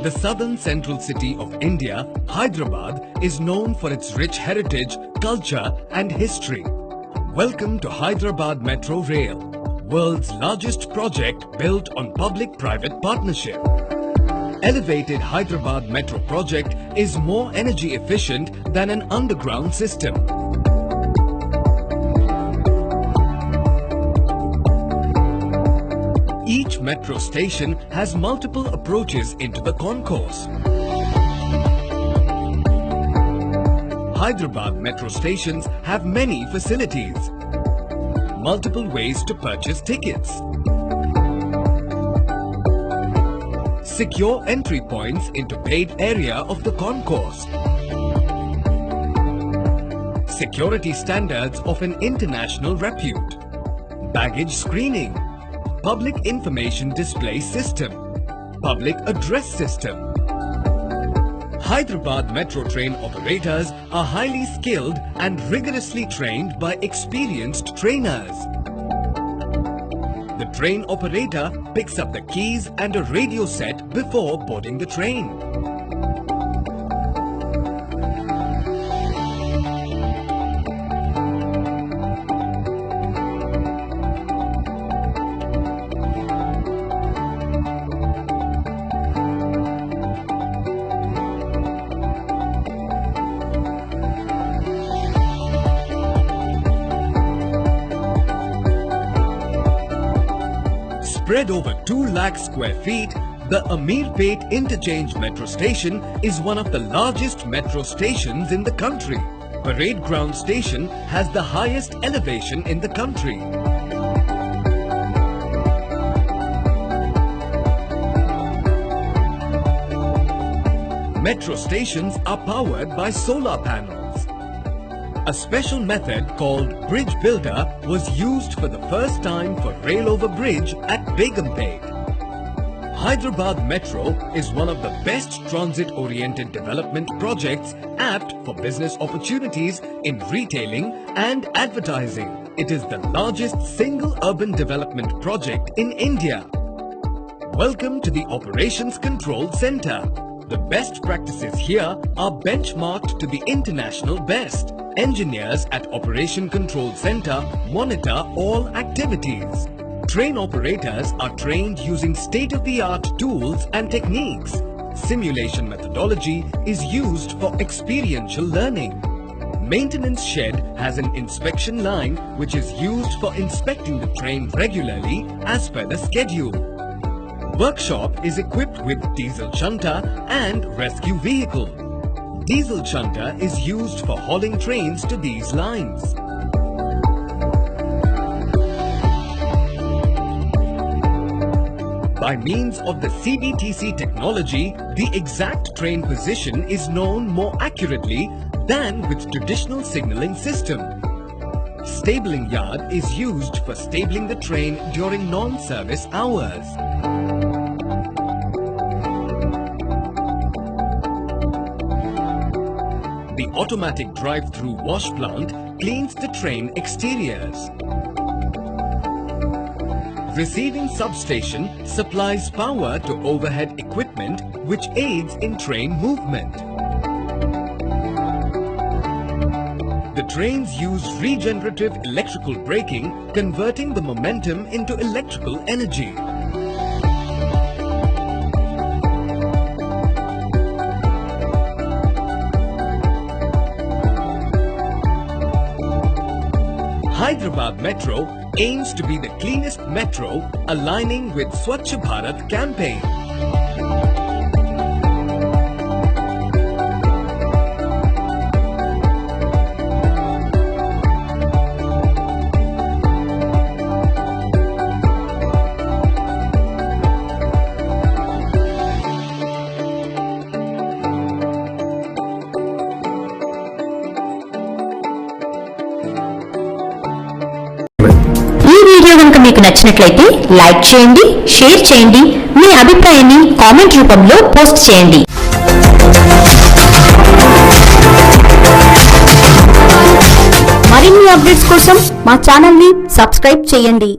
The southern central city of India, Hyderabad, is known for its rich heritage, culture and history. Welcome to Hyderabad Metro Rail, world's largest project built on public-private partnership. Elevated Hyderabad Metro project is more energy efficient than an underground system. Each metro station has multiple approaches into the concourse. Hyderabad metro stations have many facilities, multiple ways to purchase tickets, secure entry points into paid area of the concourse, security standards of an international repute, baggage screening, public information display system, public address system. Hyderabad metro train operators are highly skilled and rigorously trained by experienced trainers. The train operator picks up the keys and a radio set before boarding the train. Spread over 2 lakh square feet, the Ameerpet Interchange Metro Station is one of the largest metro stations in the country. Parade Ground Station has the highest elevation in the country. Metro stations are powered by solar panels. A special method called Bridge Builder was used for the first time for rail over bridge at Begumpet. Hyderabad Metro is one of the best transit-oriented development projects apt for business opportunities in retailing and advertising. It is the largest single urban development project in India. Welcome to the Operations Control Center. The best practices here are benchmarked to the international best. Engineers at Operation Control Center monitor all activities. Train operators are trained using state-of-the-art tools and techniques. Simulation methodology is used for experiential learning. Maintenance shed has an inspection line which is used for inspecting the train regularly as per the schedule. Workshop is equipped with diesel shunter and rescue vehicle. Diesel shunter is used for hauling trains to these lines. By means of the CBTC technology, the exact train position is known more accurately than with traditional signaling system. Stabling yard is used for stabling the train during non-service hours. The automatic drive-through wash plant cleans the train exteriors. Receiving substation supplies power to overhead equipment which aids in train movement. The trains use regenerative electrical braking, converting the momentum into electrical energy. Hyderabad Metro aims to be the cleanest metro, aligning with Swachh Bharat campaign. మీకు నచ్చినట్లయితే like చేయండి, share చేయండి, మీ అభిప్రాయాన్ని comment రూపంలో post చేయండి. మరిన్ని updates కోసం మా ఛానల్ ని సబ్స్క్రైబ్ చేయండి.